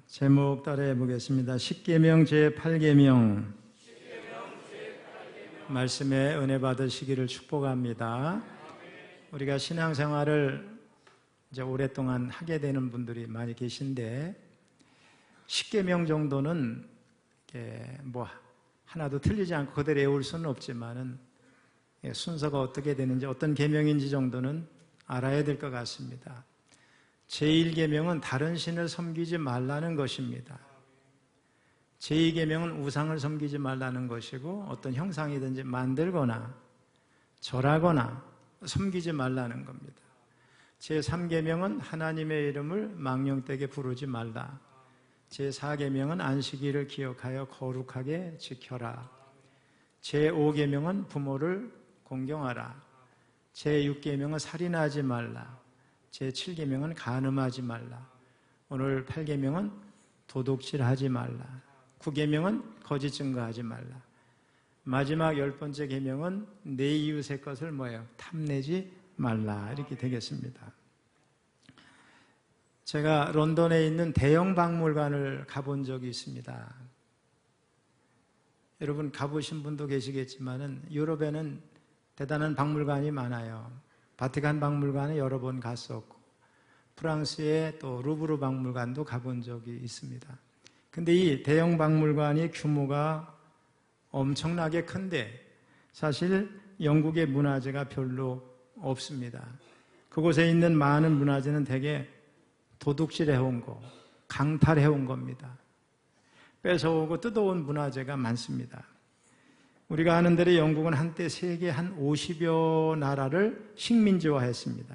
제목 따라해 보겠습니다. 십계명 제8계명 말씀에 은혜 받으시기를 축복합니다. 우리가 신앙생활을 이제 오랫동안 하게 되는 분들이 많이 계신데 10계명 정도는 뭐 하나도 틀리지 않고 그대로 외울 수는 없지만은 순서가 어떻게 되는지 어떤 계명인지 정도는 알아야 될 것 같습니다. 제1계명은 다른 신을 섬기지 말라는 것입니다. 제2계명은 우상을 섬기지 말라는 것이고 어떤 형상이든지 만들거나 절하거나 섬기지 말라는 겁니다. 제3계명은 하나님의 이름을 망령되게 부르지 말라. 제4계명은 안식일을 기억하여 거룩하게 지켜라. 제5계명은 부모를 공경하라. 제6계명은 살인하지 말라. 제7계명은 간음하지 말라. 오늘 8계명은 도둑질하지 말라. 9계명은 거짓 증거하지 말라. 마지막 10번째 계명은 내 이웃의 것을 탐내지 말라. 이렇게 되겠습니다. 제가 런던에 있는 대형 박물관을 가본 적이 있습니다. 여러분 가보신 분도 계시겠지만은 유럽에는 대단한 박물관이 많아요. 바티칸 박물관에 여러 번 갔었고 프랑스의 또 루브르 박물관도 가본 적이 있습니다. 근데 이 대형 박물관이 규모가 엄청나게 큰데 사실 영국의 문화재가 별로 없습니다. 그곳에 있는 많은 문화재는 대개 도둑질해온 거, 강탈해온 겁니다. 뺏어오고 뜯어온 문화재가 많습니다. 우리가 아는 대로 영국은 한때 세계 한 50여 나라를 식민지화했습니다.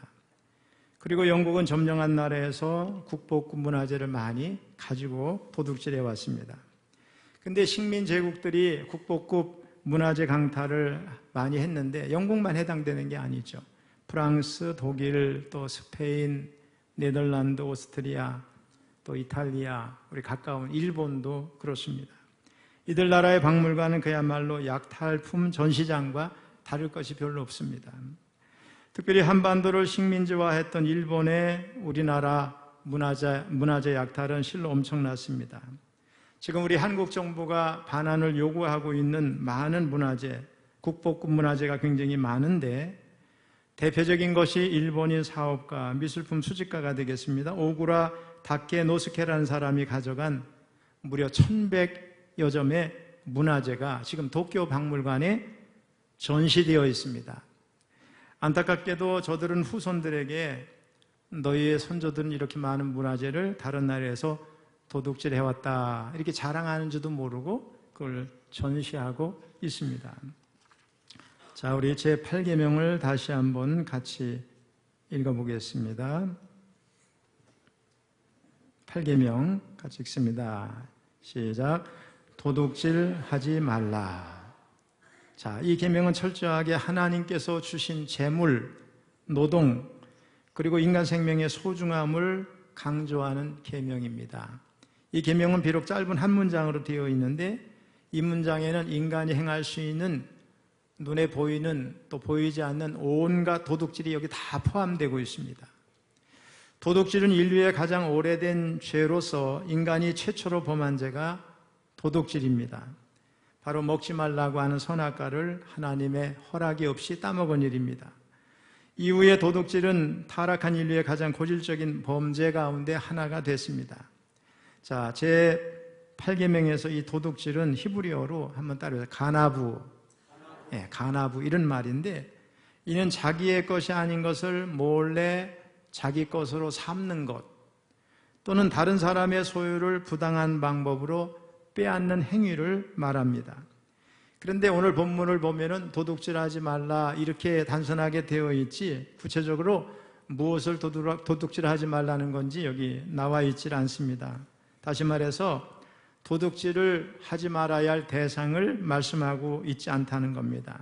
그리고 영국은 점령한 나라에서 국보급 문화재를 많이 가지고 도둑질해 왔습니다. 근데 식민 제국들이 국보급 문화재 강탈을 많이 했는데 영국만 해당되는 게 아니죠. 프랑스, 독일, 또 스페인, 네덜란드, 오스트리아, 또 이탈리아, 우리 가까운 일본도 그렇습니다. 이들 나라의 박물관은 그야말로 약탈품 전시장과 다를 것이 별로 없습니다. 특별히 한반도를 식민지화했던 일본의 우리나라 문화재 약탈은 실로 엄청났습니다. 지금 우리 한국 정부가 반환을 요구하고 있는 많은 문화재, 국보급 문화재가 굉장히 많은데 대표적인 것이 일본인 사업가, 미술품 수집가가 되겠습니다. 오구라 다케 노스케라는 사람이 가져간 무려 1100여 점의 문화재가 지금 도쿄 박물관에 전시되어 있습니다. 안타깝게도 저들은 후손들에게 너희의 선조들은 이렇게 많은 문화재를 다른 나라에서 도둑질해왔다 이렇게 자랑하는지도 모르고 그걸 전시하고 있습니다. 자, 우리 제8계명을 다시 한번 같이 읽어보겠습니다. 8계명 같이 읽습니다. 시작. 도둑질하지 말라. 자, 이 계명은 철저하게 하나님께서 주신 재물, 노동, 그리고 인간 생명의 소중함을 강조하는 계명입니다. 이 계명은 비록 짧은 한 문장으로 되어 있는데 이 문장에는 인간이 행할 수 있는 눈에 보이는 또 보이지 않는 온갖 도둑질이 여기 다 포함되고 있습니다. 도둑질은 인류의 가장 오래된 죄로서 인간이 최초로 범한 죄가 도둑질입니다. 바로 먹지 말라고 하는 선악과를 하나님의 허락이 없이 따먹은 일입니다. 이후에 도둑질은 타락한 인류의 가장 고질적인 범죄 가운데 하나가 됐습니다. 자, 제8계명에서 이 도둑질은 히브리어로 한번 따라해서 가나부, 가나부 이런 말인데 이는 자기의 것이 아닌 것을 몰래 자기 것으로 삼는 것 또는 다른 사람의 소유를 부당한 방법으로 빼앗는 행위를 말합니다. 그런데 오늘 본문을 보면은 도둑질하지 말라 이렇게 단순하게 되어 있지 구체적으로 무엇을 도둑질하지 말라는 건지 여기 나와 있질 않습니다. 다시 말해서 도둑질을 하지 말아야 할 대상을 말씀하고 있지 않다는 겁니다.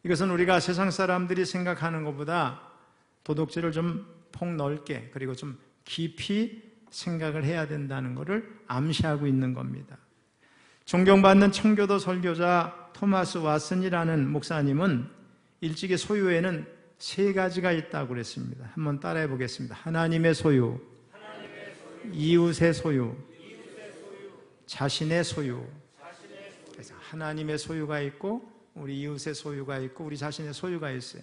이것은 우리가 세상 사람들이 생각하는 것보다 도둑질을 좀 폭넓게 그리고 좀 깊이 생각을 해야 된다는 것을 암시하고 있는 겁니다. 존경받는 청교도 설교자 토마스 왓슨이라는 목사님은 일찍이 소유에는 3가지가 있다고 그랬습니다. 한번 따라해 보겠습니다. 하나님의 소유, 이웃의 소유, 자신의 소유. 그래서 하나님의 소유가 있고 우리 이웃의 소유가 있고 우리 자신의 소유가 있어요.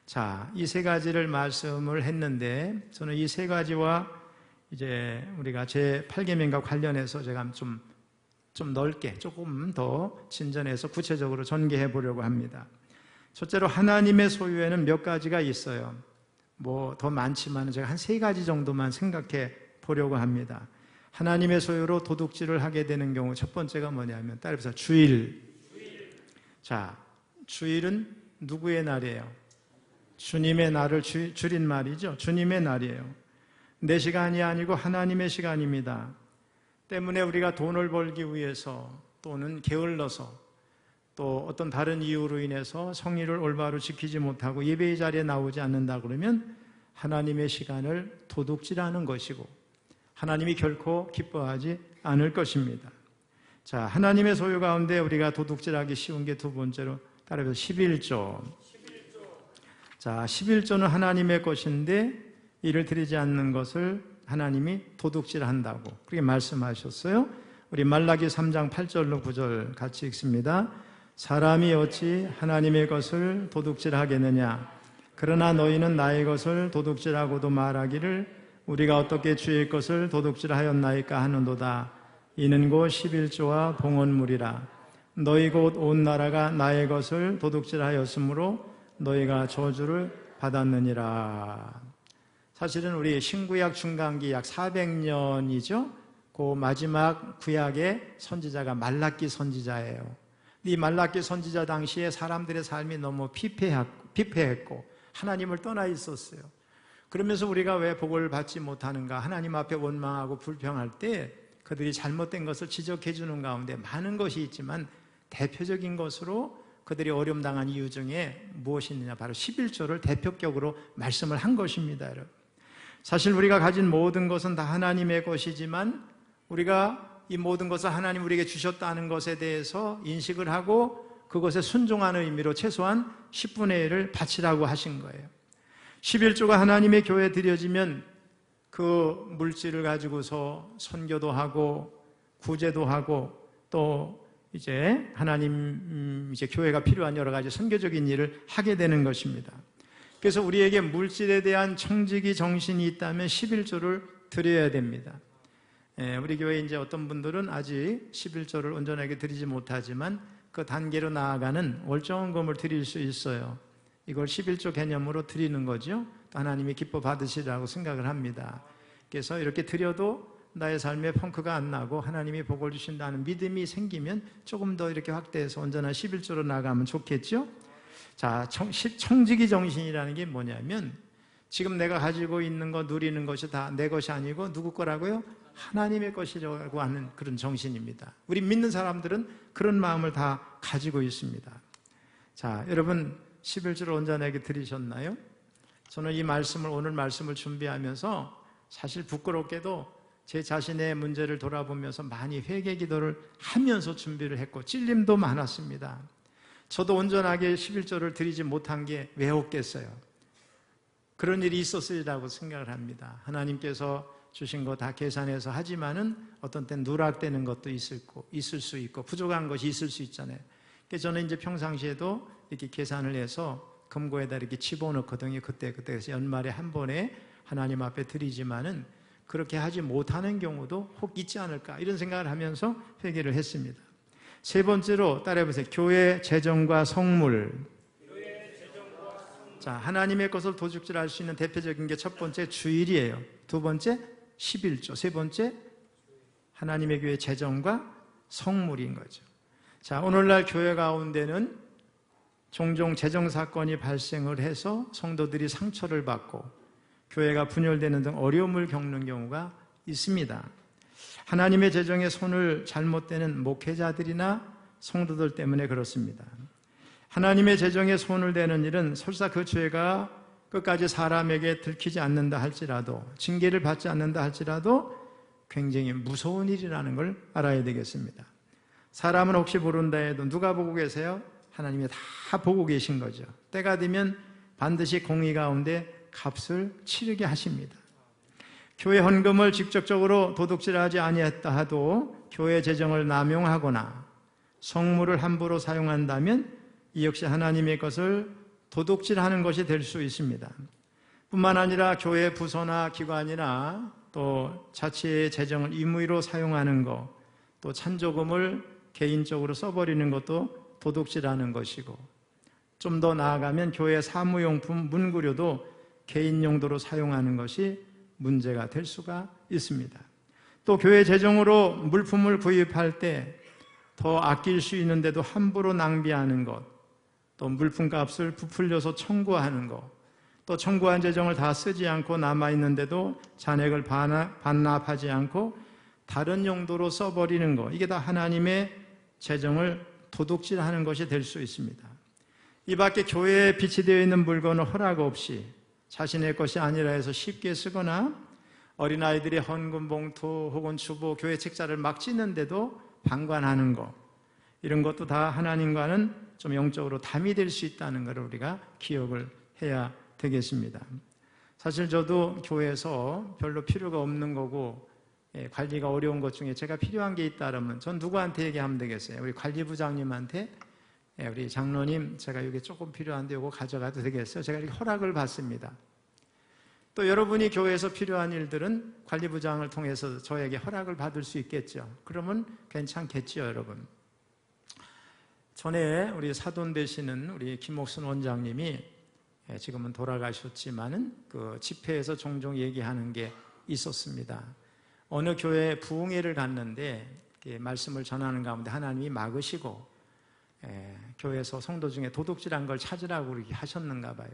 자, 이 세 가지를 말씀을 했는데 저는 이 세 가지와 이제 우리가 제 8계명과 관련해서 제가 좀 넓게 조금 더 진전해서 구체적으로 전개해 보려고 합니다. 첫째로 하나님의 소유에는 몇 가지가 있어요. 뭐 더 많지만 제가 한 세 가지 정도만 생각해 보려고 합니다. 하나님의 소유로 도둑질을 하게 되는 경우 첫 번째가 뭐냐면 따라서 주일. 자, 주일은 누구의 날이에요? 주님의 날을 줄인 말이죠. 주님의 날이에요. 내 시간이 아니고 하나님의 시간입니다. 때문에 우리가 돈을 벌기 위해서 또는 게을러서 또 어떤 다른 이유로 인해서 성의를 올바로 지키지 못하고 예배의 자리에 나오지 않는다 그러면 하나님의 시간을 도둑질하는 것이고 하나님이 결코 기뻐하지 않을 것입니다. 자, 하나님의 소유 가운데 우리가 도둑질하기 쉬운 게 두 번째로 따라서 11조. 자, 11조는 하나님의 것인데 이를 드리지 않는 것을 하나님이 도둑질한다고 그렇게 말씀하셨어요. 우리 말라기 3장 8절로 9절 같이 읽습니다. 사람이 어찌 하나님의 것을 도둑질하겠느냐? 그러나 너희는 나의 것을 도둑질하고도 말하기를 우리가 어떻게 주의 것을 도둑질하였나이까 하는도다. 이는 곧 11조와 봉헌물이라. 너희 곧 온 나라가 나의 것을 도둑질하였으므로 너희가 저주를 받았느니라. 사실은 우리 신구약 중간기 약 400년이죠. 그 마지막 구약의 선지자가 말라기 선지자예요. 이 말라기 선지자 당시에 사람들의 삶이 너무 피폐했고 하나님을 떠나 있었어요. 그러면서 우리가 왜 복을 받지 못하는가? 하나님 앞에 원망하고 불평할 때 그들이 잘못된 것을 지적해 주는 가운데 많은 것이 있지만 대표적인 것으로 그들이 어려움 당한 이유 중에 무엇이 있느냐? 바로 11조를 대표격으로 말씀을 한 것입니다. 여러분. 사실 우리가 가진 모든 것은 다 하나님의 것이지만 우리가 이 모든 것을 하나님 우리에게 주셨다는 것에 대해서 인식을 하고 그것에 순종하는 의미로 최소한 10분의 1을 바치라고 하신 거예요. 11조가 하나님의 교회에 드려지면 그 물질을 가지고서 선교도 하고 구제도 하고 또 이제 하나님 이제 교회가 필요한 여러 가지 선교적인 일을 하게 되는 것입니다. 그래서 우리에게 물질에 대한 청지기 정신이 있다면 11조를 드려야 됩니다. 우리 교회 이제 어떤 분들은 아직 11조를 온전하게 드리지 못하지만 그 단계로 나아가는 월정금을 드릴 수 있어요. 이걸 11조 개념으로 드리는 거죠. 하나님이 기뻐 받으시라고 생각을 합니다. 그래서 이렇게 드려도 나의 삶에 펑크가 안 나고 하나님이 복을 주신다는 믿음이 생기면 조금 더 이렇게 확대해서 온전한 11조로 나가면 좋겠죠. 자, 청지기 정신이라는 게 뭐냐면 지금 내가 가지고 있는 거 누리는 것이 다 내 것이 아니고 누구 거라고요? 하나님의 것이라고 하는 그런 정신입니다. 우리 믿는 사람들은 그런 마음을 다 가지고 있습니다. 자, 여러분 11조를 온전하게 들으셨나요? 저는 이 말씀을 오늘 말씀을 준비하면서 사실 부끄럽게도 제 자신의 문제를 돌아보면서 많이 회개 기도를 하면서 준비를 했고 찔림도 많았습니다. 저도 온전하게 11조를 드리지 못한 게 왜 없겠어요? 그런 일이 있었으리라고 생각을 합니다. 하나님께서 주신 거 다 계산해서 하지만은 어떤 땐 누락되는 것도 있을 수 있고 부족한 것이 있을 수 있잖아요. 그래서 저는 이제 평상시에도 이렇게 계산을 해서 금고에다 이렇게 집어넣거든요. 그때서 연말에 한 번에 하나님 앞에 드리지만은 그렇게 하지 못하는 경우도 혹 있지 않을까 이런 생각을 하면서 회개를 했습니다. 세 번째로 따라해보세요. 교회 재정과 성물. 자, 하나님의 것을 도둑질할 수 있는 대표적인 게 첫 번째 주일이에요. 두 번째 11조. 세 번째 하나님의 교회 재정과 성물인 거죠. 자, 오늘날 교회 가운데는 종종 재정 사건이 발생을 해서 성도들이 상처를 받고 교회가 분열되는 등 어려움을 겪는 경우가 있습니다. 하나님의 재정에 손을 잘못 대는 목회자들이나 성도들 때문에 그렇습니다. 하나님의 재정에 손을 대는 일은 설사 그 죄가 끝까지 사람에게 들키지 않는다 할지라도 징계를 받지 않는다 할지라도 굉장히 무서운 일이라는 걸 알아야 되겠습니다. 사람은 혹시 모른다 해도 누가 보고 계세요? 하나님이 다 보고 계신 거죠. 때가 되면 반드시 공의 가운데 값을 치르게 하십니다. 교회 헌금을 직접적으로 도둑질하지 아니했다 하도 교회 재정을 남용하거나 성물을 함부로 사용한다면 이 역시 하나님의 것을 도둑질하는 것이 될 수 있습니다. 뿐만 아니라 교회 부서나 기관이나 또 자치의 재정을 임의로 사용하는 것, 또 찬조금을 개인적으로 써버리는 것도 도둑질하는 것이고, 좀 더 나아가면 교회 사무용품 문구료도 개인 용도로 사용하는 것이 문제가 될 수가 있습니다. 또 교회 재정으로 물품을 구입할 때 더 아낄 수 있는데도 함부로 낭비하는 것, 또 물품값을 부풀려서 청구하는 것, 또 청구한 재정을 다 쓰지 않고 남아있는데도 잔액을 반납하지 않고 다른 용도로 써버리는 것, 이게 다 하나님의 재정을 도둑질하는 것이 될 수 있습니다. 이 밖에 교회에 비치되어 있는 물건을 허락 없이 자신의 것이 아니라 해서 쉽게 쓰거나 어린아이들이 헌금 봉투 혹은 주보, 교회 책자를 막 찢는데도 방관하는 것, 이런 것도 다 하나님과는 좀 영적으로 담이 될 수 있다는 것을 우리가 기억을 해야 되겠습니다. 사실 저도 교회에서 별로 필요가 없는 거고 관리가 어려운 것 중에 제가 필요한 게 있다면 전 누구한테 얘기하면 되겠어요? 우리 관리부장님한테, 우리 장로님 제가 이게 조금 필요한데 이거 가져가도 되겠어요? 제가 이렇게 허락을 받습니다. 또 여러분이 교회에서 필요한 일들은 관리부장을 통해서 저에게 허락을 받을 수 있겠죠. 그러면 괜찮겠죠, 여러분. 전에 우리 사돈 되시는 우리 김옥순 원장님이 지금은 돌아가셨지만은 그 집회에서 종종 얘기하는 게 있었습니다. 어느 교회에 부흥회를 갔는데 말씀을 전하는 가운데 하나님이 막으시고 교회에서 성도 중에 도둑질한 걸 찾으라고 그렇게 하셨는가 봐요.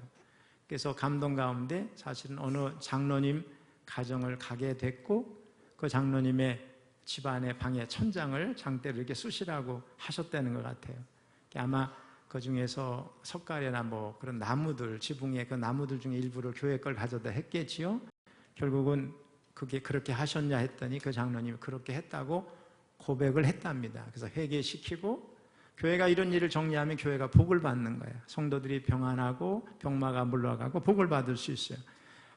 그래서 감동 가운데 사실은 어느 장로님 가정을 가게 됐고 그 장로님의 집안의 방에 천장을 장대로 이렇게 쑤시라고 하셨다는 것 같아요. 아마 그 중에서 석가래나 뭐 그런 나무들, 지붕에 그 나무들 중에 일부를 교회 걸 가져다 했겠지요. 결국은 그게 그렇게 하셨냐 했더니 그 장로님이 그렇게 했다고 고백을 했답니다. 그래서 회개시키고 교회가 이런 일을 정리하면 교회가 복을 받는 거예요. 성도들이 평안하고 병마가 물러가고 복을 받을 수 있어요.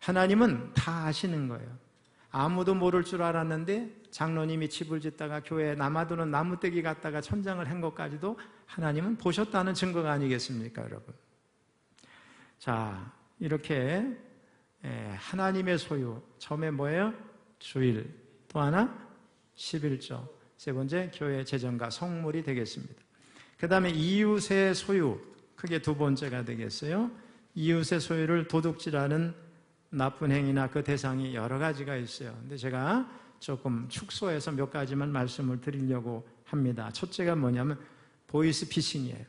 하나님은 다 아시는 거예요. 아무도 모를 줄 알았는데 장로님이 집을 짓다가 교회에 남아도는 나무떼기 갖다가 천장을 한 것까지도 하나님은 보셨다는 증거가 아니겠습니까, 여러분? 자, 이렇게 하나님의 소유, 처음에 뭐예요? 주일, 또 하나 11조, 세 번째 교회 재정과 성물이 되겠습니다. 그 다음에 이웃의 소유, 크게 두 번째가 되겠어요. 이웃의 소유를 도둑질하는 나쁜 행위나 그 대상이 여러 가지가 있어요. 근데 제가 조금 축소해서 몇 가지만 말씀을 드리려고 합니다. 첫째가 뭐냐면 보이스피싱이에요.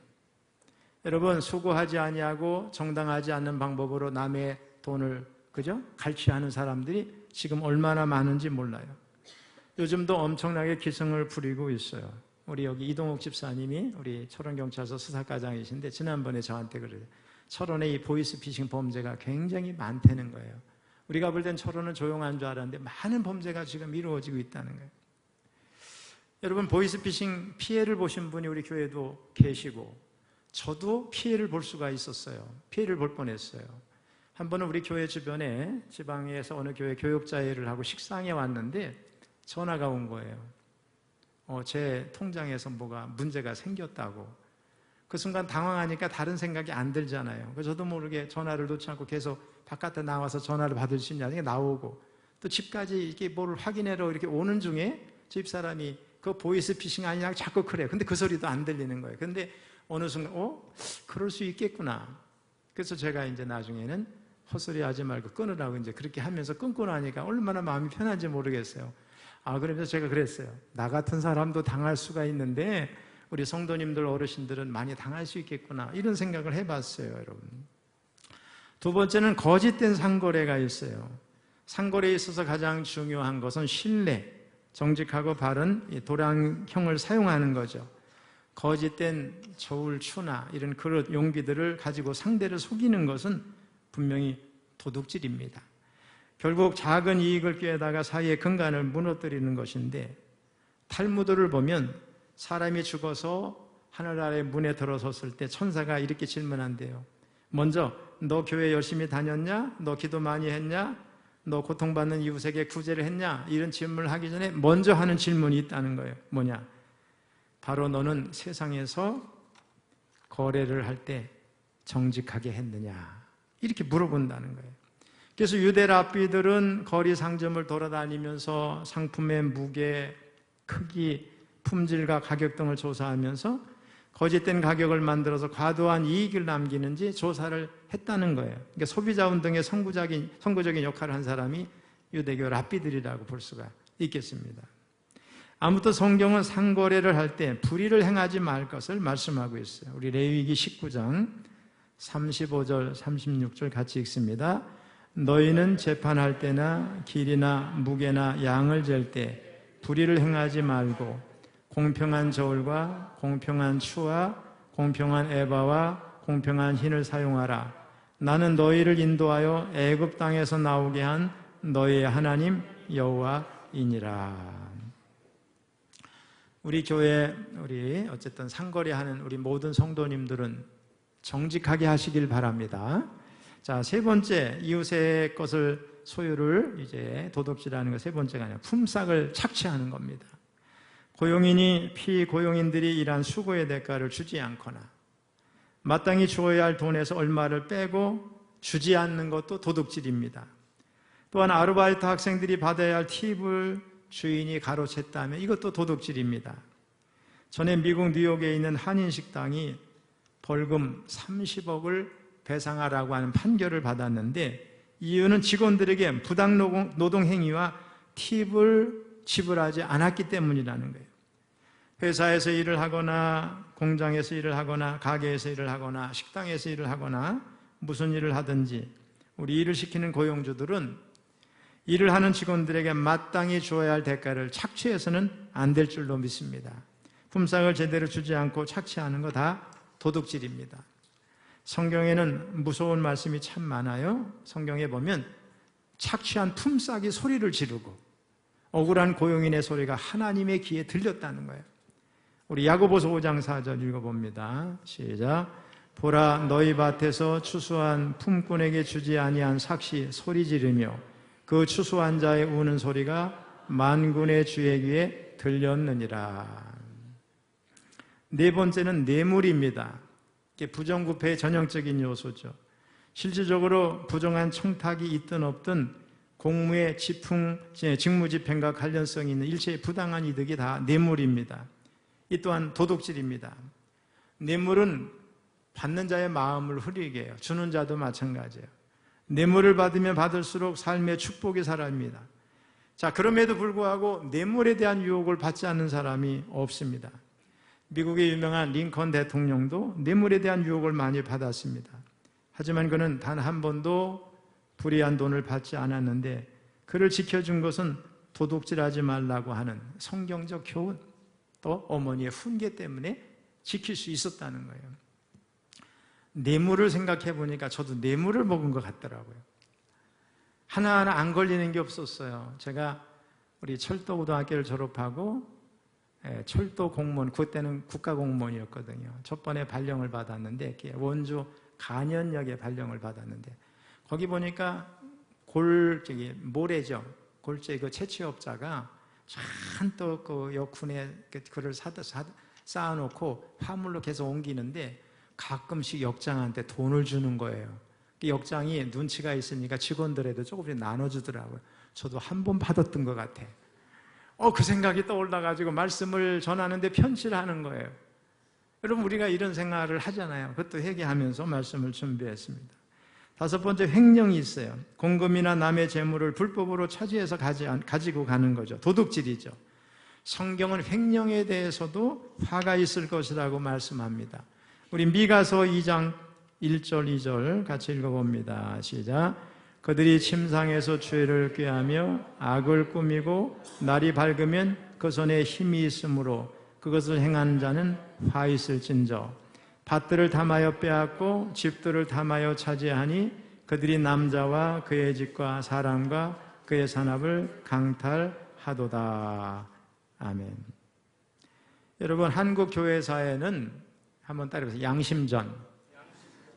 여러분, 수고하지 아니하고 정당하지 않는 방법으로 남의 돈을 그죠? 갈취하는 사람들이 지금 얼마나 많은지 몰라요. 요즘도 엄청나게 기승을 부리고 있어요. 우리 여기 이동욱 집사님이 우리 철원경찰서 수사과장이신데 지난번에 저한테 그래요. 철원에 이 보이스피싱 범죄가 굉장히 많다는 거예요. 우리가 볼 땐 철원은 조용한 줄 알았는데 많은 범죄가 지금 이루어지고 있다는 거예요. 여러분, 보이스피싱 피해를 보신 분이 우리 교회도 계시고 저도 피해를 볼 수가 있었어요. 피해를 볼 뻔했어요. 한 번은 우리 교회 주변에 지방에서 어느 교회 교육자회를 하고 식상에 왔는데 전화가 온 거예요. 제 통장에서 뭐가 문제가 생겼다고. 그 순간 당황하니까 다른 생각이 안 들잖아요. 그래서 저도 모르게 전화를 놓지 않고 계속 바깥에 나와서 전화를 받을 수 있냐니 나오고 또 집까지 이렇게 뭘 확인하러 이렇게 오는 중에 집사람이 그 보이스피싱 아니냐고 자꾸 그래요. 근데 그 소리도 안 들리는 거예요. 근데 어느 순간 그럴 수 있겠구나. 그래서 제가 이제 나중에는 헛소리 하지 말고 끊으라고 이제 그렇게 하면서 끊고 나니까 얼마나 마음이 편한지 모르겠어요. 그러면서 제가 그랬어요. 나 같은 사람도 당할 수가 있는데 우리 성도님들 어르신들은 많이 당할 수 있겠구나 이런 생각을 해봤어요, 여러분. 두 번째는 거짓된 상거래가 있어요. 상거래에 있어서 가장 중요한 것은 신뢰, 정직하고 바른 도량형을 사용하는 거죠. 거짓된 저울, 추나 이런 그릇, 용기들을 가지고 상대를 속이는 것은 분명히 도둑질입니다. 결국 작은 이익을 꾀다가 사이의 근간을 무너뜨리는 것인데 탈무드를 보면 사람이 죽어서 하늘 아래 문에 들어섰을 때 천사가 이렇게 질문한대요. 먼저 너 교회 열심히 다녔냐? 너 기도 많이 했냐? 너 고통받는 이웃에게 구제를 했냐? 이런 질문을 하기 전에 먼저 하는 질문이 있다는 거예요. 뭐냐? 바로 너는 세상에서 거래를 할 때 정직하게 했느냐? 이렇게 물어본다는 거예요. 그래서 유대 랍비들은 거리 상점을 돌아다니면서 상품의 무게, 크기, 품질과 가격 등을 조사하면서 거짓된 가격을 만들어서 과도한 이익을 남기는지 조사를 했다는 거예요. 그러니까 소비자 운동의 선구적인 역할을 한 사람이 유대교 랍비들이라고 볼 수가 있겠습니다. 아무튼 성경은 상거래를 할 때 불의를 행하지 말 것을 말씀하고 있어요. 우리 레위기 19장 35절 36절 같이 읽습니다. 너희는 재판할 때나 길이나 무게나 양을 잴 때 불의를 행하지 말고 공평한 저울과 공평한 추와 공평한 에바와 공평한 흰을 사용하라. 나는 너희를 인도하여 애굽 땅에서 나오게 한 너희의 하나님 여호와이니라. 우리 교회 어쨌든 상거래하는 우리 모든 성도님들은 정직하게 하시길 바랍니다. 자, 세 번째, 이웃의 것을 소유를 이제 도둑질하는 거 세 번째가 아니라 품삯을 착취하는 겁니다. 고용인이 피고용인들이 일한 수고의 대가를 주지 않거나 마땅히 주어야 할 돈에서 얼마를 빼고 주지 않는 것도 도둑질입니다. 또한 아르바이트 학생들이 받아야 할 팁을 주인이 가로챘다면 이것도 도둑질입니다. 전에 미국 뉴욕에 있는 한인 식당이 벌금 30억을 배상하라고 하는 판결을 받았는데 이유는 직원들에게 부당 노동 행위와 팁을 지불하지 않았기 때문이라는 거예요. 회사에서 일을 하거나 공장에서 일을 하거나 가게에서 일을 하거나 식당에서 일을 하거나 무슨 일을 하든지 우리 일을 시키는 고용주들은 일을 하는 직원들에게 마땅히 주어야 할 대가를 착취해서는 안 될 줄로 믿습니다. 품삯을 제대로 주지 않고 착취하는 거 다 도둑질입니다. 성경에는 무서운 말씀이 참 많아요. 성경에 보면 착취한 품삯이 소리를 지르고 억울한 고용인의 소리가 하나님의 귀에 들렸다는 거예요. 우리 야고보서 5장 4절 읽어봅니다. 시작. 보라, 너희 밭에서 추수한 품꾼에게 주지 아니한 삭시 소리 지르며 그 추수한 자의 우는 소리가 만군의 주의 귀에 들렸느니라. 네 번째는 뇌물입니다. 이게 부정부패의 전형적인 요소죠. 실질적으로 부정한 청탁이 있든 없든 공무의 직무집행과 관련성이 있는 일체의 부당한 이득이 다 뇌물입니다. 이 또한 도둑질입니다. 뇌물은 받는 자의 마음을 흐리게 해요. 주는 자도 마찬가지예요. 뇌물을 받으면 받을수록 삶의 축복이 사라집니다. 자, 그럼에도 불구하고 뇌물에 대한 유혹을 받지 않는 사람이 없습니다. 미국의 유명한 링컨 대통령도 뇌물에 대한 유혹을 많이 받았습니다. 하지만 그는 단 한 번도 불의한 돈을 받지 않았는데 그를 지켜준 것은 도둑질하지 말라고 하는 성경적 교훈, 또 어머니의 훈계 때문에 지킬 수 있었다는 거예요. 뇌물을 생각해 보니까 저도 뇌물을 먹은 것 같더라고요. 하나하나 안 걸리는 게 없었어요. 제가 우리 철도고등학교를 졸업하고 철도 공무원, 그때는 국가공무원이었거든요. 첫 번에 발령을 받았는데 원주 간현역에 발령을 받았는데 거기 보니까 모래죠. 골재 그 채취업자가 잔뜩 그 역훈에 그를 쌓아놓고 화물로 계속 옮기는데 가끔씩 역장한테 돈을 주는 거예요. 역장이 눈치가 있으니까 직원들에도 조금씩 나눠주더라고요. 저도 한 번 받았던 것 같아. 그 생각이 떠올라가지고 말씀을 전하는데 편지를 하는 거예요. 여러분, 우리가 이런 생활을 하잖아요. 그것도 회개하면서 말씀을 준비했습니다. 다섯 번째, 횡령이 있어요. 공금이나 남의 재물을 불법으로 차지해서 가지고 가는 거죠. 도둑질이죠. 성경은 횡령에 대해서도 화가 있을 것이라고 말씀합니다. 우리 미가서 2장 1절 2절 같이 읽어봅니다. 시작. 그들이 침상에서 죄를 꾀하며 악을 꾸미고 날이 밝으면 그 손에 힘이 있으므로 그것을 행하는 자는 화 있을진저. 밭들을 탐하여 빼앗고 집들을 탐하여 차지하니 그들이 남자와 그의 집과 사람과 그의 산업을 강탈하도다. 아멘. 여러분, 한국 교회사에는 한번 따라해보세요.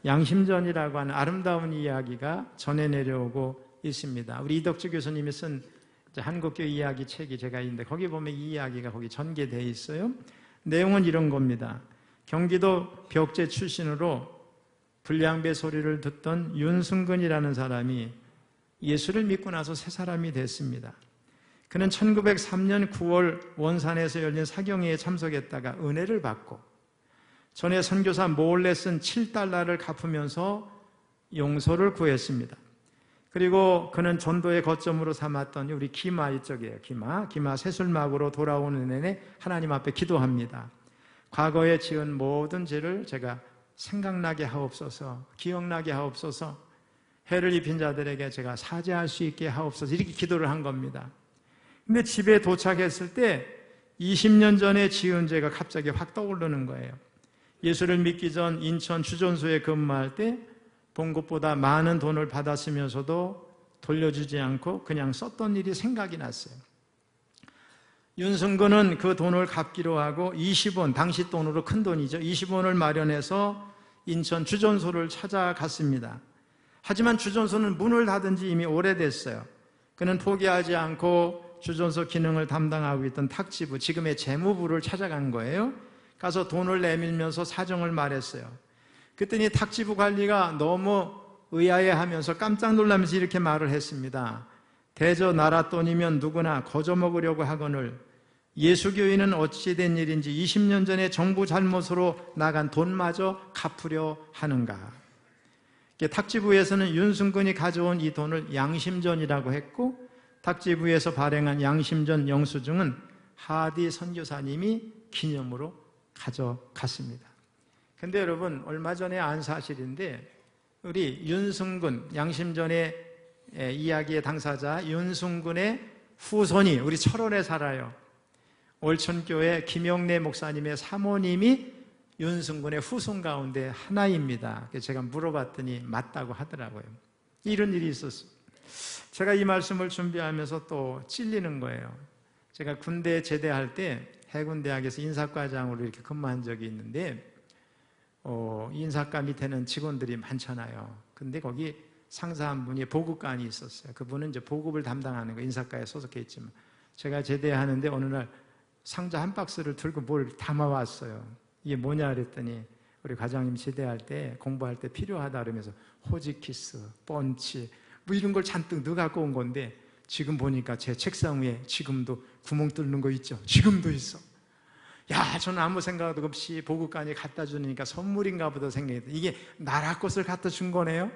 양심전이라고 하는 아름다운 이야기가 전해 내려오고 있습니다. 우리 이덕주 교수님이 쓴 한국교 이야기 책이 제가 있는데 거기 보면 이 이야기가 거기 전개되어 있어요. 내용은 이런 겁니다. 경기도 벽제 출신으로 불량배 소리를 듣던 윤승근이라는 사람이 예수를 믿고 나서 새 사람이 됐습니다. 그는 1903년 9월 원산에서 열린 사경회에 참석했다가 은혜를 받고 전에 선교사 몰래 쓴 7달러를 갚으면서 용서를 구했습니다. 그리고 그는 전도의 거점으로 삼았던 우리 기마 이쪽이에요. 기마 세술막으로 돌아오는 내내 하나님 앞에 기도합니다. 과거에 지은 모든 죄를 제가 생각나게 하옵소서, 기억나게 하옵소서, 해를 입힌 자들에게 제가 사죄할 수 있게 하옵소서, 이렇게 기도를 한 겁니다. 근데 집에 도착했을 때 20년 전에 지은 죄가 갑자기 확 떠오르는 거예요. 예수를 믿기 전 인천 주전소에 근무할 때 본 것보다 많은 돈을 받았으면서도 돌려주지 않고 그냥 썼던 일이 생각이 났어요. 윤승근은 그 돈을 갚기로 하고 20원, 당시 돈으로 큰 돈이죠. 20원을 마련해서 인천 주전소를 찾아갔습니다. 하지만 주전소는 문을 닫은 지 이미 오래됐어요. 그는 포기하지 않고 주전소 기능을 담당하고 있던 탁지부, 지금의 재무부를 찾아간 거예요. 가서 돈을 내밀면서 사정을 말했어요. 그랬더니 탁지부 관리가 너무 의아해하면서 깜짝 놀라면서 이렇게 말을 했습니다. 대저 나라 돈이면 누구나 거저먹으려고 하거늘 예수교인은 어찌 된 일인지 20년 전에 정부 잘못으로 나간 돈마저 갚으려 하는가. 탁지부에서는 윤승근이 가져온 이 돈을 양심전이라고 했고 탁지부에서 발행한 양심전 영수증은 하디 선교사님이 기념으로 가져갔습니다. 근데 여러분, 얼마 전에 안 사실인데 우리 윤승근, 양심전의 이야기의 당사자 윤승근의 후손이 우리 철원에 살아요. 월천교회 김영래 목사님의 사모님이 윤승근의 후손 가운데 하나입니다. 그래서 제가 물어봤더니 맞다고 하더라고요. 이런 일이 있었어요. 제가 이 말씀을 준비하면서 또 찔리는 거예요. 제가 군대 제대할 때 해군대학에서 인사과장으로 이렇게 근무한 적이 있는데 인사과 밑에는 직원들이 많잖아요. 근데 거기 상사 한 분이 보급관이 있었어요. 그분은 이제 보급을 담당하는 거, 인사과에 소속해 있지만 제가 제대하는데 어느 날 상자 한 박스를 들고 뭘 담아왔어요. 이게 뭐냐 그랬더니 우리 과장님 제대할 때 공부할 때 필요하다 그러면서 호지키스, 펀치 뭐 이런 걸 잔뜩 넣어 갖고 온 건데 지금 보니까 제 책상 위에 지금도 구멍 뚫는 거 있죠. 지금도 있어. 야, 저는 아무 생각 없이 보급관이 갖다 주니까 선물인가 보다 생각했더니 이게 나라 것을 갖다 준 거네요.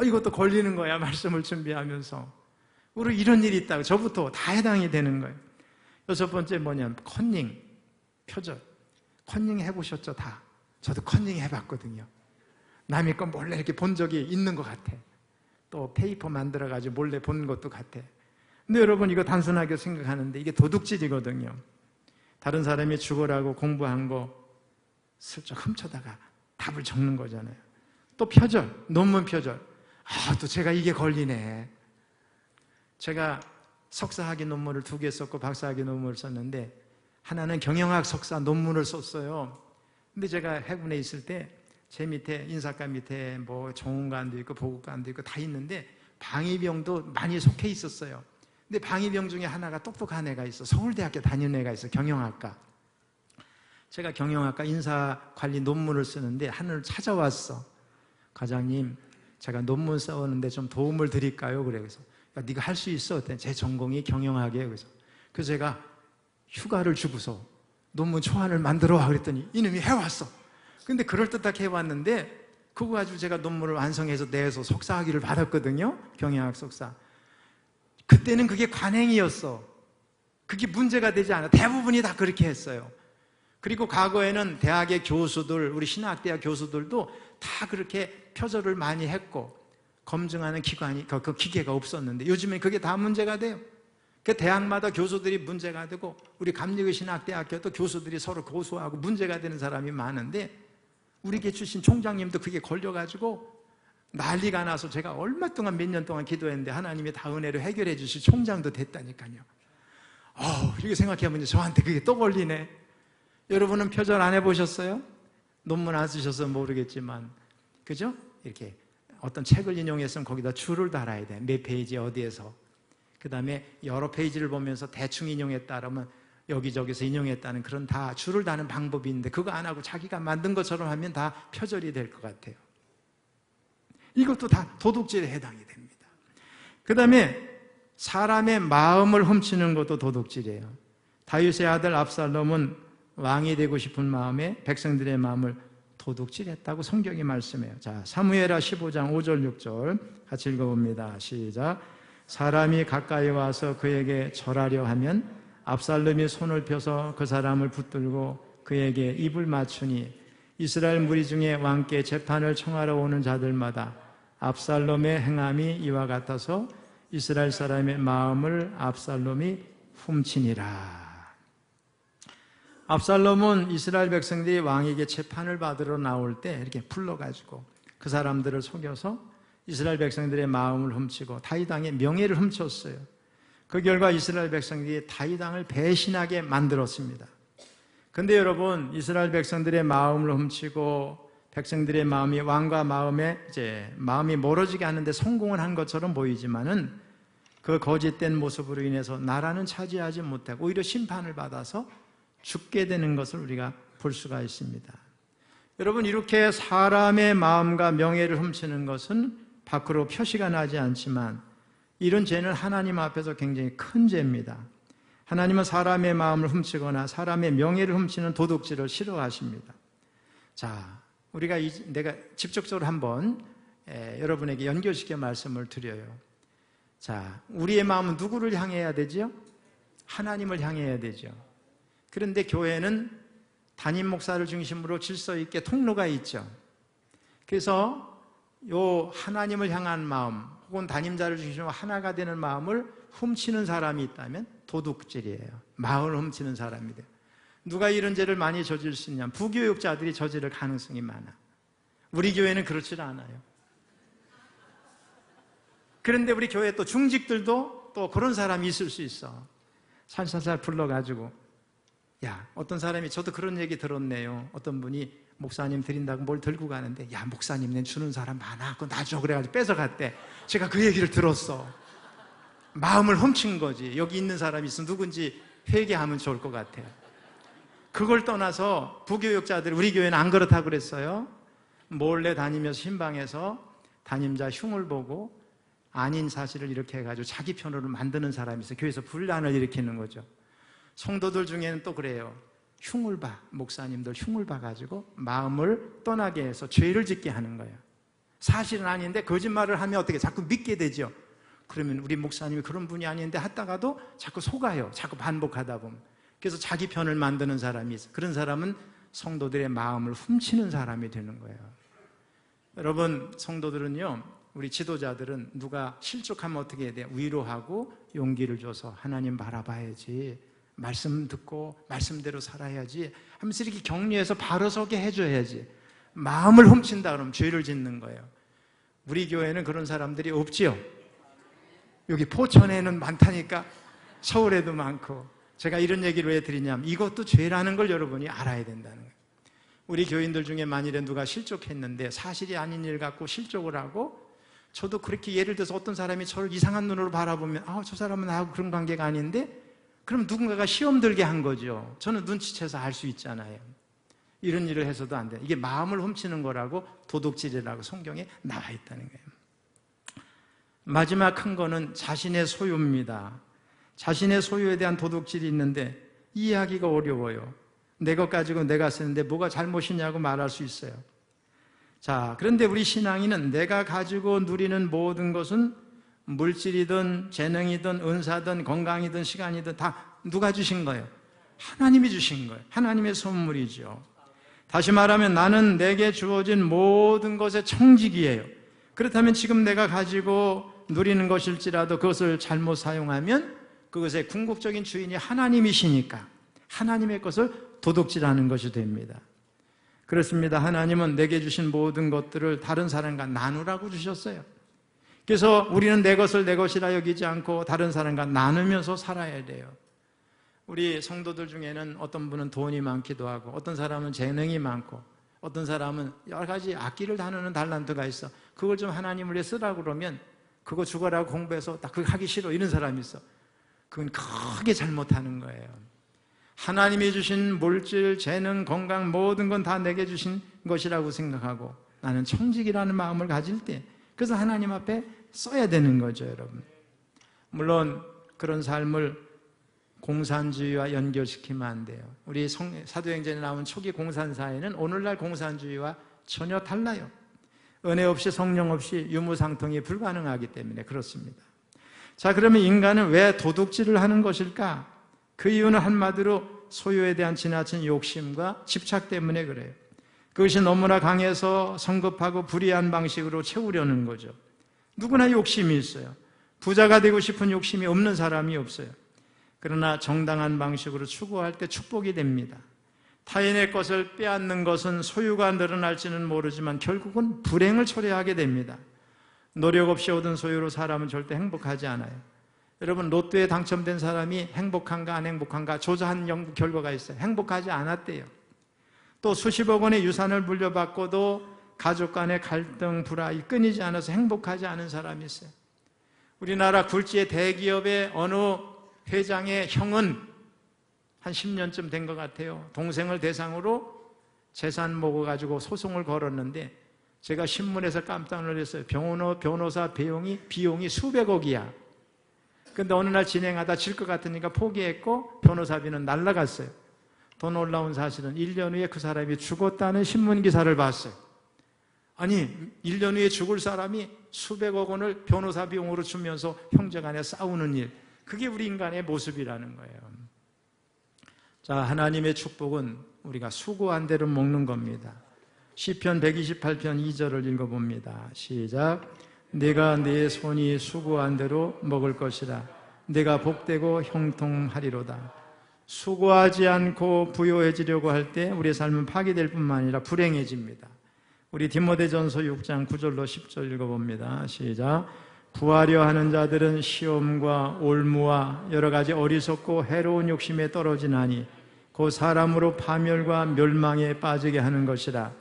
이것도 걸리는 거야, 말씀을 준비하면서. 우리 이런 일이 있다고 저부터 다 해당이 되는 거예요. 여섯 번째 뭐냐면 컨닝, 표절. 컨닝 해보셨죠? 다. 저도 컨닝 해봤거든요. 남의 거 몰래 이렇게 본 적이 있는 것 같아. 또 페이퍼 만들어가지고 몰래 본 것도 같아. 근데 여러분, 이거 단순하게 생각하는데 이게 도둑질이거든요. 다른 사람이 죽으라고 공부한 거 슬쩍 훔쳐다가 답을 적는 거잖아요. 또 표절, 논문 표절. 또 제가 이게 걸리네. 제가 석사학위 논문을 2개 썼고 박사학위 논문을 썼는데 하나는 경영학 석사 논문을 썼어요. 근데 제가 해군에 있을 때 제 밑에 인사과 밑에 뭐 정훈관도 있고 보급관도 있고 다 있는데 방위병도 많이 속해 있었어요. 근데 방위병 중에 하나가 똑똑한 애가 있어. 서울대학교 다니는 애가 있어. 경영학과. 제가 경영학과 인사관리 논문을 쓰는데 하늘을 찾아왔어. 과장님, 제가 논문 써오는데 좀 도움을 드릴까요? 그래. 그래서 야, 네가 할 수 있어. 제 전공이 경영학이에요. 그래서 제가 휴가를 주고서 논문 초안을 만들어 와 그랬더니 이놈이 해왔어. 근데 그럴듯하게 해왔는데 그거 가지고 제가 논문을 완성해서 내서 석사학위를 받았거든요. 경영학 석사. 그때는 그게 관행이었어. 그게 문제가 되지 않아. 대부분이 다 그렇게 했어요. 그리고 과거에는 대학의 교수들, 우리 신학대학 교수들도 다 그렇게 표절을 많이 했고 검증하는 기관이, 그 기계가 없었는데 요즘엔 그게 다 문제가 돼요. 그 대학마다 교수들이 문제가 되고 우리 감리교 신학대학교도 교수들이 서로 고소하고 문제가 되는 사람이 많은데 우리 교 출신 총장님도 그게 걸려가지고 난리가 나서 제가 얼마 동안 몇 년 동안 기도했는데 하나님이 다 은혜로 해결해 주실 총장도 됐다니까요. 이렇게 생각해보니 저한테 그게 또 걸리네. 여러분은 표절 안 해보셨어요? 논문 안 쓰셔서 모르겠지만 그죠? 이렇게 어떤 책을 인용했으면 거기다 줄을 달아야 돼. 몇 페이지 어디에서. 그 다음에 여러 페이지를 보면서 대충 인용했다 그러면 여기저기서 인용했다는 그런 다 줄을 다는 방법이 있는데 그거 안 하고 자기가 만든 것처럼 하면 다 표절이 될 것 같아요. 이것도 다 도둑질에 해당이 됩니다. 그 다음에 사람의 마음을 훔치는 것도 도둑질이에요. 다윗의 아들 압살롬은 왕이 되고 싶은 마음에 백성들의 마음을 도둑질했다고 성경이 말씀해요. 자, 사무엘하 15장 5절 6절 같이 읽어봅니다. 시작. 사람이 가까이 와서 그에게 절하려 하면 압살롬이 손을 펴서 그 사람을 붙들고 그에게 입을 맞추니 이스라엘 무리 중에 왕께 재판을 청하러 오는 자들마다 압살롬의 행함이 이와 같아서 이스라엘 사람의 마음을 압살롬이 훔치니라. 압살롬은 이스라엘 백성들이 왕에게 재판을 받으러 나올 때 이렇게 불러가지고 그 사람들을 속여서 이스라엘 백성들의 마음을 훔치고 다윗 왕의 명예를 훔쳤어요. 그 결과 이스라엘 백성들이 다윗 왕을 배신하게 만들었습니다. 그런데 여러분, 이스라엘 백성들의 마음을 훔치고 백성들의 마음이 왕과 마음이 멀어지게 하는데 성공을 한 것처럼 보이지만은 그 거짓된 모습으로 인해서 나라는 차지하지 못하고 오히려 심판을 받아서 죽게 되는 것을 우리가 볼 수가 있습니다. 여러분, 이렇게 사람의 마음과 명예를 훔치는 것은 밖으로 표시가 나지 않지만 이런 죄는 하나님 앞에서 굉장히 큰 죄입니다. 하나님은 사람의 마음을 훔치거나 사람의 명예를 훔치는 도둑질을 싫어하십니다. 자, 내가 직접적으로 한번 여러분에게 연결시켜 말씀을 드려요. 자, 우리의 마음은 누구를 향해야 되죠? 하나님을 향해야 되죠. 그런데 교회는 담임 목사를 중심으로 질서 있게 통로가 있죠. 그래서 요 하나님을 향한 마음 혹은 담임자를 중심으로 하나가 되는 마음을 훔치는 사람이 있다면 도둑질이에요. 마음을 훔치는 사람이 돼요. 누가 이런 죄를 많이 저질 수 있냐면 부교육자들이 저지를 가능성이 많아. 우리 교회는 그렇지 않아요. 그런데 우리 교회 또 중직들도 또 그런 사람이 있을 수 있어. 살살살 불러가지고 야, 어떤 사람이 저도 그런 얘기 들었네요. 어떤 분이 목사님 드린다고 뭘 들고 가는데 야, 목사님네 주는 사람 많아. 그거 나 줘. 그래가지고 뺏어갔대. 제가 그 얘기를 들었어. 마음을 훔친 거지. 여기 있는 사람이 있으면 누군지 회개하면 좋을 것 같아요. 그걸 떠나서 부교육자들, 우리 교회는 안 그렇다고 그랬어요. 몰래 다니면서 신방에서 담임자 흉을 보고 아닌 사실을 이렇게 해가지고 자기 편으로 만드는 사람이 있어요. 교회에서 분란을 일으키는 거죠. 성도들 중에는 또 그래요. 흉을 봐. 목사님들 흉을 봐가지고 마음을 떠나게 해서 죄를 짓게 하는 거예요. 사실은 아닌데 거짓말을 하면 어떻게 자꾸 믿게 되죠. 그러면 우리 목사님이 그런 분이 아닌데 하다가도 자꾸 속아요. 자꾸 반복하다 보면. 그래서 자기 편을 만드는 사람이 있어요. 그런 사람은 성도들의 마음을 훔치는 사람이 되는 거예요. 여러분, 성도들은요, 우리 지도자들은 누가 실족하면 어떻게 해야 돼요? 위로하고 용기를 줘서 하나님 바라봐야지, 말씀 듣고 말씀대로 살아야지 하면서 이렇게 격려해서 바로 서게 해줘야지. 마음을 훔친다 그러면 죄를 짓는 거예요. 우리 교회는 그런 사람들이 없지요. 여기 포천에는 많다니까. 서울에도 많고. 제가 이런 얘기를 왜 드리냐면 이것도 죄라는 걸 여러분이 알아야 된다는 거예요. 우리 교인들 중에 만일에 누가 실족했는데 사실이 아닌 일 갖고 실족을 하고, 저도 그렇게 예를 들어서 어떤 사람이 저를 이상한 눈으로 바라보면 저 사람은 나하고 그런 관계가 아닌데, 그럼 누군가가 시험 들게 한 거죠. 저는 눈치채서 알 수 있잖아요. 이런 일을 해서도 안 돼요. 이게 마음을 훔치는 거라고 도둑질이라고 성경에 나와 있다는 거예요. 마지막 큰 거는 자신의 소유입니다. 자신의 소유에 대한 도둑질이 있는데 이해하기가 어려워요. 내 것 가지고 내가 쓰는데 뭐가 잘못이냐고 말할 수 있어요. 자, 그런데 우리 신앙인은 내가 가지고 누리는 모든 것은 물질이든 재능이든 은사든 건강이든 시간이든 다 누가 주신 거예요? 하나님이 주신 거예요. 하나님의 선물이죠. 다시 말하면 나는 내게 주어진 모든 것의 청지기예요. 그렇다면 지금 내가 가지고 누리는 것일지라도 그것을 잘못 사용하면 그것의 궁극적인 주인이 하나님이시니까 하나님의 것을 도둑질하는 것이 됩니다. 그렇습니다. 하나님은 내게 주신 모든 것들을 다른 사람과 나누라고 주셨어요. 그래서 우리는 내 것을 내 것이라 여기지 않고 다른 사람과 나누면서 살아야 돼요. 우리 성도들 중에는 어떤 분은 돈이 많기도 하고 어떤 사람은 재능이 많고 어떤 사람은 여러 가지 악기를 다루는 달란트가 있어. 그걸 좀 하나님을 위해 쓰라고 그러면 그거 죽어라고 공부해서 딱 그거 하기 싫어 이런 사람이 있어. 그건 크게 잘못하는 거예요. 하나님이 주신 물질, 재능, 건강 모든 건 다 내게 주신 것이라고 생각하고 나는 청직이라는 마음을 가질 때 그래서 하나님 앞에 써야 되는 거죠, 여러분. 물론 그런 삶을 공산주의와 연결시키면 안 돼요. 우리 사도행전에 나온 초기 공산사회는 오늘날 공산주의와 전혀 달라요. 은혜 없이 성령 없이 유무상통이 불가능하기 때문에 그렇습니다. 자, 그러면 인간은 왜 도둑질을 하는 것일까? 그 이유는 한마디로 소유에 대한 지나친 욕심과 집착 때문에 그래요. 그것이 너무나 강해서 성급하고 불의한 방식으로 채우려는 거죠. 누구나 욕심이 있어요. 부자가 되고 싶은 욕심이 없는 사람이 없어요. 그러나 정당한 방식으로 추구할 때 축복이 됩니다. 타인의 것을 빼앗는 것은 소유가 늘어날지는 모르지만 결국은 불행을 초래하게 됩니다. 노력 없이 얻은 소유로 사람은 절대 행복하지 않아요. 여러분, 로또에 당첨된 사람이 행복한가 안 행복한가 조사한 연구 결과가 있어요. 행복하지 않았대요. 또 수십억 원의 유산을 물려받고도 가족 간의 갈등, 불화가 끊이지 않아서 행복하지 않은 사람이 있어요. 우리나라 굴지의 대기업의 어느 회장의 형은 한 10년쯤 된 것 같아요. 동생을 대상으로 재산 먹어가지고 소송을 걸었는데 제가 신문에서 깜짝 놀랐어요. 변호사 비용이 수백억이야. 근데 어느 날 진행하다 질 것 같으니까 포기했고 변호사비는 날라갔어요. 더 놀라운 사실은 1년 후에 그 사람이 죽었다는 신문 기사를 봤어요. 아니, 1년 후에 죽을 사람이 수백억 원을 변호사 비용으로 주면서 형제간에 싸우는 일, 그게 우리 인간의 모습이라는 거예요. 자, 하나님의 축복은 우리가 수고한 대로 먹는 겁니다. 시편 128편 2절을 읽어봅니다. 시작. 내가 내 손이 수고한 대로 먹을 것이라. 내가 복되고 형통하리로다. 수고하지 않고 부요해지려고 할 때 우리의 삶은 파괴될 뿐만 아니라 불행해집니다. 우리 디모데전서 6장 9절로 10절 읽어봅니다. 시작. 부하려 하는 자들은 시험과 올무와 여러 가지 어리석고 해로운 욕심에 떨어지나니 그 사람으로 파멸과 멸망에 빠지게 하는 것이라.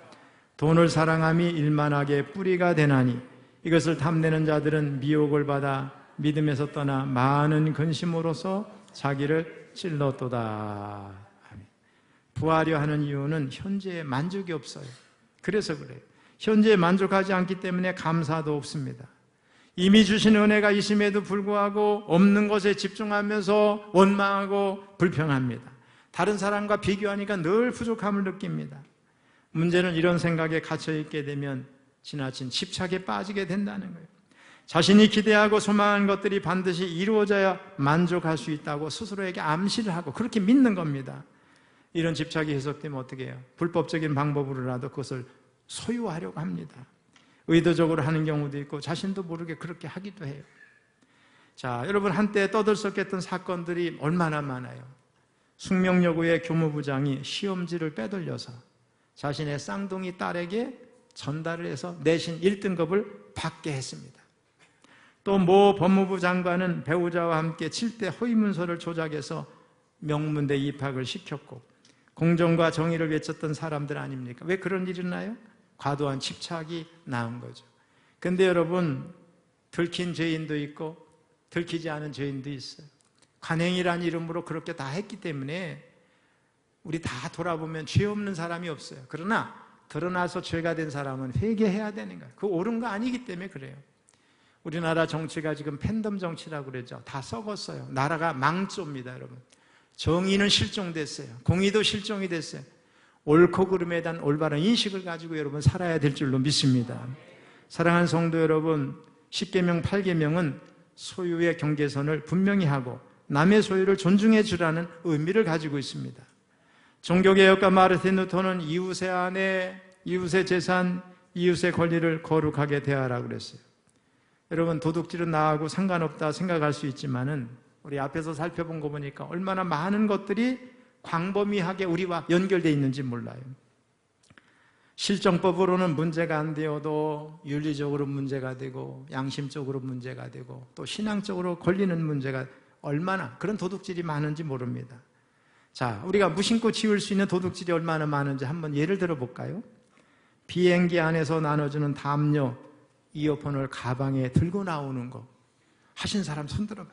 돈을 사랑함이 일만하게 뿌리가 되나니 이것을 탐내는 자들은 미혹을 받아 믿음에서 떠나 많은 근심으로서 자기를 찔렀도다. 부하려 하는 이유는 현재에 만족이 없어요. 그래서 그래요. 현재에 만족하지 않기 때문에 감사도 없습니다. 이미 주신 은혜가 있음에도 불구하고 없는 것에 집중하면서 원망하고 불평합니다. 다른 사람과 비교하니까 늘 부족함을 느낍니다. 문제는 이런 생각에 갇혀있게 되면 지나친 집착에 빠지게 된다는 거예요. 자신이 기대하고 소망한 것들이 반드시 이루어져야 만족할 수 있다고 스스로에게 암시를 하고 그렇게 믿는 겁니다. 이런 집착이 해석되면 어떻게 해요? 불법적인 방법으로라도 그것을 소유하려고 합니다. 의도적으로 하는 경우도 있고 자신도 모르게 그렇게 하기도 해요. 자, 여러분, 한때 떠들썩했던 사건들이 얼마나 많아요. 숙명여고의 교무부장이 시험지를 빼돌려서 자신의 쌍둥이 딸에게 전달을 해서 내신 1등급을 받게 했습니다. 또 모 법무부 장관은 배우자와 함께 7대 허위문서를 조작해서 명문대 입학을 시켰고 공정과 정의를 외쳤던 사람들 아닙니까? 왜 그런 일이 나요? 과도한 집착이 나은 거죠. 근데 여러분, 들킨 죄인도 있고 들키지 않은 죄인도 있어요. 관행이라는 이름으로 그렇게 다 했기 때문에 우리 다 돌아보면 죄 없는 사람이 없어요. 그러나 드러나서 죄가 된 사람은 회개해야 되는 거예요. 그거 옳은 거 아니기 때문에 그래요. 우리나라 정치가 지금 팬덤 정치라고 그러죠. 다 썩었어요. 나라가 망조입니다, 여러분. 정의는 실종됐어요. 공의도 실종이 됐어요. 옳고 그름에 대한 올바른 인식을 가지고 여러분 살아야 될 줄로 믿습니다. 사랑하는 성도 여러분, 10계명, 8계명은 소유의 경계선을 분명히 하고 남의 소유를 존중해 주라는 의미를 가지고 있습니다. 종교개혁가 마르틴 루터는 이웃의 아내, 이웃의 재산, 이웃의 권리를 거룩하게 대하라고 그랬어요. 여러분, 도둑질은 나하고 상관없다 생각할 수 있지만은 우리 앞에서 살펴본 거 보니까 얼마나 많은 것들이 광범위하게 우리와 연결되어 있는지 몰라요. 실정법으로는 문제가 안 되어도 윤리적으로 문제가 되고 양심적으로 문제가 되고 또 신앙적으로 걸리는 문제가 얼마나 그런 도둑질이 많은지 모릅니다. 자, 우리가 무심코 지을 수 있는 도둑질이 얼마나 많은지 한번 예를 들어 볼까요? 비행기 안에서 나눠주는 담요, 이어폰을 가방에 들고 나오는 거 하신 사람 손 들어봐.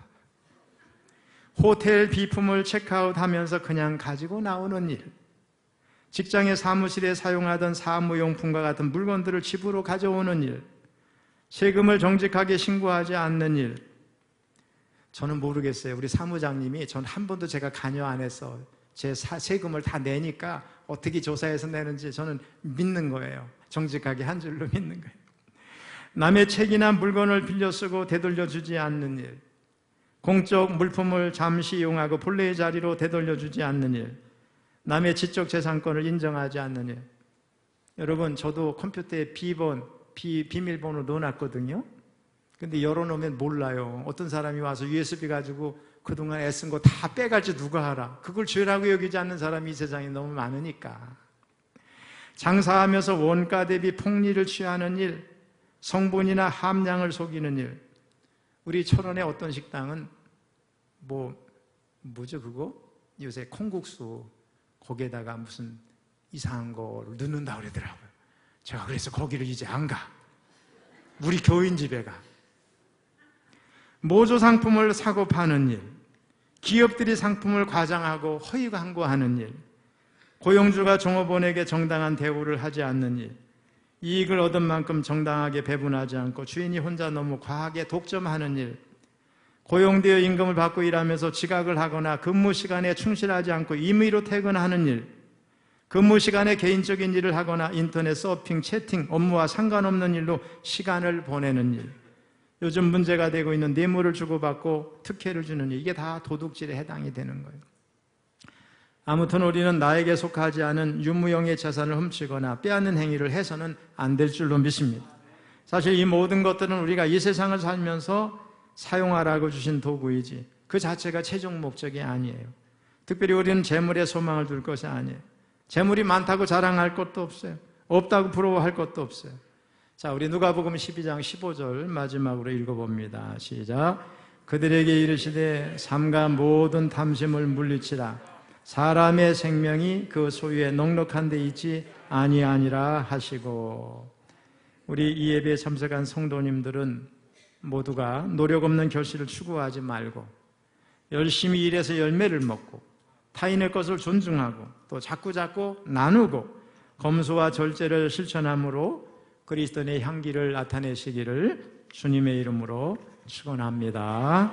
호텔 비품을 체크아웃하면서 그냥 가지고 나오는 일, 직장의 사무실에 사용하던 사무용품과 같은 물건들을 집으로 가져오는 일, 세금을 정직하게 신고하지 않는 일. 저는 모르겠어요. 우리 사무장님이 전 한 번도 제가 관여 안 해서 제 세금을 다 내니까 어떻게 조사해서 내는지 저는 믿는 거예요. 정직하게 한 줄로 믿는 거예요. 남의 책이나 물건을 빌려 쓰고 되돌려주지 않는 일, 공적 물품을 잠시 이용하고 본래의 자리로 되돌려주지 않는 일, 남의 지적 재산권을 인정하지 않는 일. 여러분, 저도 컴퓨터에 비밀번호 넣어놨거든요. 근데 열어놓으면 몰라요. 어떤 사람이 와서 USB 가지고 그동안 애쓴 거 다 빼갈지 누가 알아. 그걸 죄라고 여기지 않는 사람이 이 세상에 너무 많으니까. 장사하면서 원가 대비 폭리를 취하는 일, 성분이나 함량을 속이는 일. 우리 철원의 어떤 식당은 뭐죠 그거? 요새 콩국수 거기에다가 무슨 이상한 거를 넣는다고 그러더라고요. 제가 그래서 거기를 이제 안 가. 우리 교인 집에 가. 모조 상품을 사고 파는 일, 기업들이 상품을 과장하고 허위 광고하는 일, 고용주가 종업원에게 정당한 대우를 하지 않는 일, 이익을 얻은 만큼 정당하게 배분하지 않고 주인이 혼자 너무 과하게 독점하는 일, 고용되어 임금을 받고 일하면서 지각을 하거나 근무 시간에 충실하지 않고 임의로 퇴근하는 일, 근무 시간에 개인적인 일을 하거나 인터넷 서핑, 채팅, 업무와 상관없는 일로 시간을 보내는 일, 요즘 문제가 되고 있는 뇌물을 주고받고 특혜를 주는 일, 이게 다 도둑질에 해당이 되는 거예요. 아무튼 우리는 나에게 속하지 않은 유무형의 재산을 훔치거나 빼앗는 행위를 해서는 안 될 줄로 믿습니다. 사실 이 모든 것들은 우리가 이 세상을 살면서 사용하라고 주신 도구이지 그 자체가 최종 목적이 아니에요. 특별히 우리는 재물에 소망을 둘 것이 아니에요. 재물이 많다고 자랑할 것도 없어요. 없다고 부러워할 것도 없어요. 자, 우리 누가복음 12장 15절 마지막으로 읽어봅니다. 시작. 그들에게 이르시되 삼가 모든 탐심을 물리치라. 사람의 생명이 그 소유에 넉넉한 데 있지 아니하니라 하시고. 우리 이 예배에 참석한 성도님들은 모두가 노력 없는 결실을 추구하지 말고 열심히 일해서 열매를 먹고 타인의 것을 존중하고 또 자꾸자꾸 나누고 검소와 절제를 실천함으로 그리스도의 향기를 나타내시기를 주님의 이름으로 축원합니다.